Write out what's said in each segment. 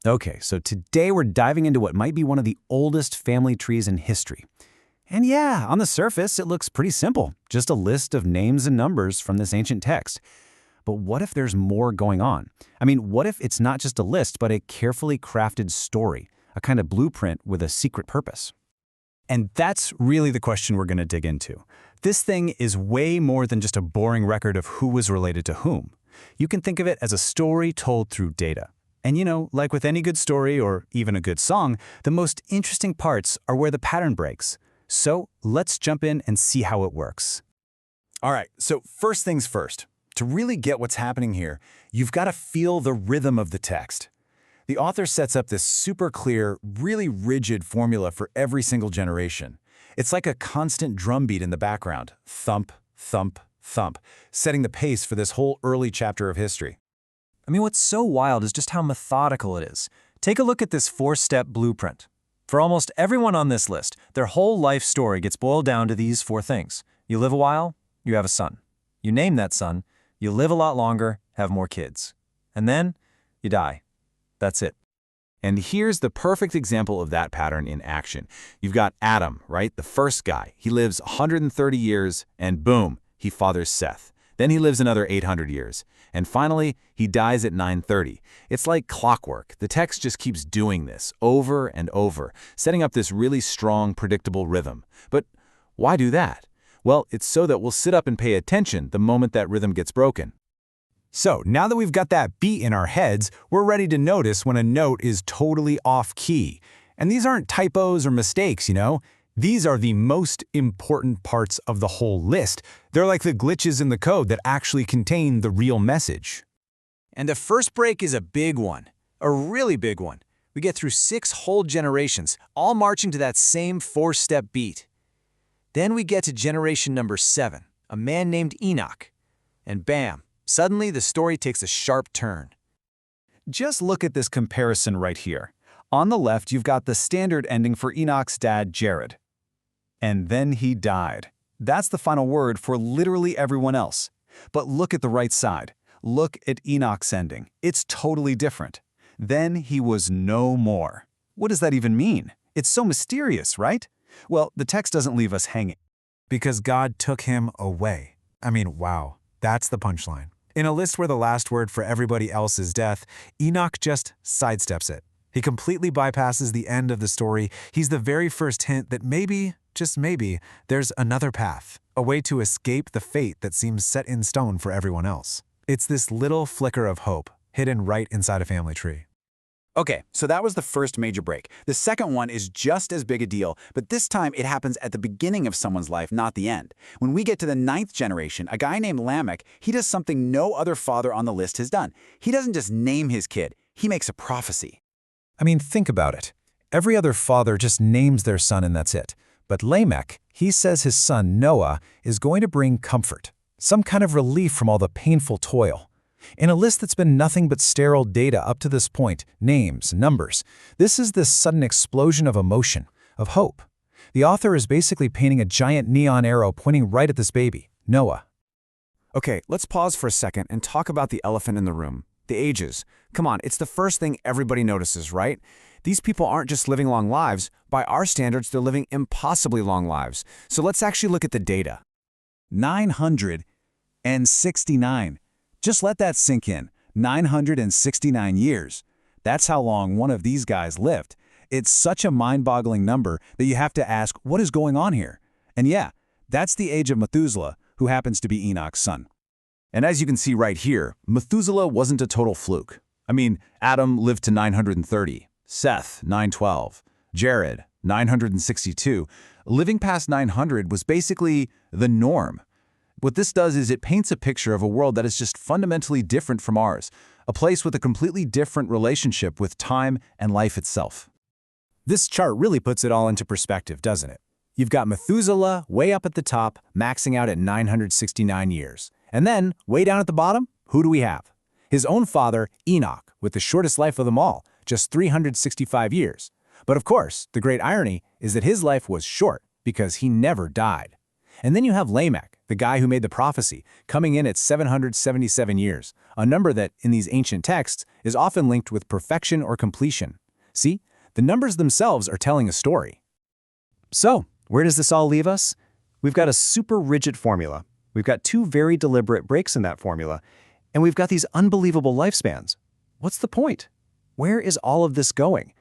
Okay, so today we're diving into what might be one of the oldest family trees in history. And yeah, on the surface, it looks pretty simple, just a list of names and numbers from this ancient text. But what if there's more going on? I mean, what if it's not just a list, but a carefully crafted story, a kind of blueprint with a secret purpose? And that's really the question we're going to dig into. This thing is way more than just a boring record of who was related to whom. You can think of it as a story told through data. And like with any good story or even a good song, the most interesting parts are where the pattern breaks. So let's jump in and see how it works. All right, so first things first. To really get what's happening here, you've got to feel the rhythm of the text. The author sets up this super clear, really rigid formula for every single generation. It's like a constant drumbeat in the background, thump, thump, thump, setting the pace for this whole early chapter of history. I mean, what's so wild is just how methodical it is. Take a look at this 4-step blueprint. For almost everyone on this list, their whole life story gets boiled down to these 4 things. You live a while, you have a son. You name that son, you live a lot longer, have more kids. And then, you die. That's it. And here's the perfect example of that pattern in action. You've got Adam, right? The first guy. He lives 130 years, and boom, he fathers Seth. Then he lives another 800 years. And finally, he dies at 930. It's like clockwork. The text just keeps doing this over and over, setting up this really strong, predictable rhythm. But why do that? Well, it's so that we'll sit up and pay attention the moment that rhythm gets broken. So now that we've got that beat in our heads, we're ready to notice when a note is totally off key. And these aren't typos or mistakes, These are the most important parts of the whole list. They're like the glitches in the code that actually contain the real message. And the first break is a big one, a really big one. We get through 6 whole generations, all marching to that same 4-step beat. Then we get to generation number 7, a man named Enoch. And bam, suddenly the story takes a sharp turn. Just look at this comparison right here. On the left, you've got the standard ending for Enoch's dad, Jared. And then he died. That's the final word for literally everyone else. But look at the right side. Look at Enoch's ending. It's totally different. Then he was no more. What does that even mean? It's so mysterious, right? Well, the text doesn't leave us hanging. Because God took him away. I mean, wow, that's the punchline. In a list where the last word for everybody else is death, Enoch just sidesteps it. He completely bypasses the end of the story. He's the very first hint that maybe, just maybe, there's another path, a way to escape the fate that seems set in stone for everyone else. It's this little flicker of hope, hidden right inside a family tree. Okay, so that was the first major break. The second one is just as big a deal, but this time it happens at the beginning of someone's life, not the end. When we get to the 9th generation, a guy named Lamech, he does something no other father on the list has done. He doesn't just name his kid, he makes a prophecy. I mean, think about it. Every other father just names their son and that's it. But Lamech, he says his son Noah is going to bring comfort, some kind of relief from all the painful toil. In a list that's been nothing but sterile data up to this point, names, numbers, this is this sudden explosion of emotion, of hope. The author is basically painting a giant neon arrow pointing right at this baby, Noah. Okay, let's pause for a second and talk about the elephant in the room, the ages. Come on, it's the first thing everybody notices, right? These people aren't just living long lives. By our standards, they're living impossibly long lives. So let's actually look at the data. 969. Just let that sink in. 969 years. That's how long one of these guys lived. It's such a mind-boggling number that you have to ask, what is going on here? And yeah, that's the age of Methuselah, who happens to be Enoch's son. And as you can see right here, Methuselah wasn't a total fluke. I mean, Adam lived to 930, Seth, 912, Jared, 962. Living past 900 was basically the norm. What this does is it paints a picture of a world that is just fundamentally different from ours, a place with a completely different relationship with time and life itself. This chart really puts it all into perspective, doesn't it? You've got Methuselah way up at the top, maxing out at 969 years. And then, way down at the bottom, who do we have? His own father, Enoch, with the shortest life of them all, just 365 years. But of course, the great irony is that his life was short because he never died. And then you have Lamech, the guy who made the prophecy, coming in at 777 years, a number that, in these ancient texts, is often linked with perfection or completion. See, the numbers themselves are telling a story. So, where does this all leave us? We've got a super rigid formula. We've got two very deliberate breaks in that formula. And we've got these unbelievable lifespans. What's the point? Where is all of this going?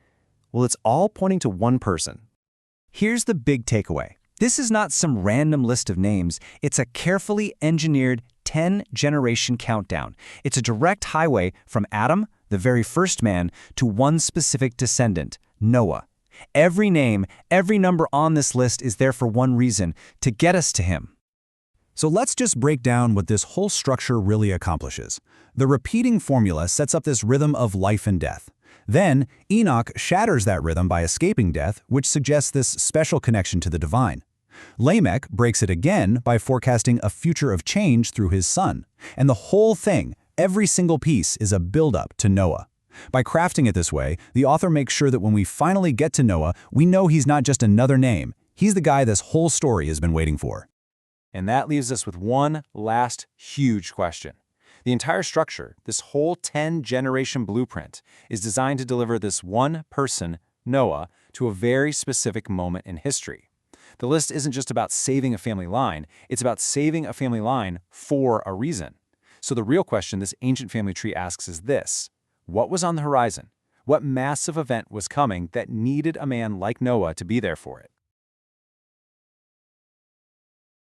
Well, it's all pointing to one person. Here's the big takeaway. This is not some random list of names. It's a carefully engineered 10-generation countdown. It's a direct highway from Adam, the very first man, to one specific descendant, Noah. Every name, every number on this list is there for one reason, to get us to him. So let's just break down what this whole structure really accomplishes. The repeating formula sets up this rhythm of life and death. Then, Enoch shatters that rhythm by escaping death, which suggests this special connection to the divine. Lamech breaks it again by forecasting a future of change through his son. And the whole thing, every single piece, is a build-up to Noah. By crafting it this way, the author makes sure that when we finally get to Noah, we know he's not just another name. He's the guy this whole story has been waiting for. And that leaves us with one last huge question. The entire structure, this whole 10-generation blueprint, is designed to deliver this one person, Noah, to a very specific moment in history. The list isn't just about saving a family line, it's about saving a family line for a reason. So the real question this ancient family tree asks is this: what was on the horizon? What massive event was coming that needed a man like Noah to be there for it?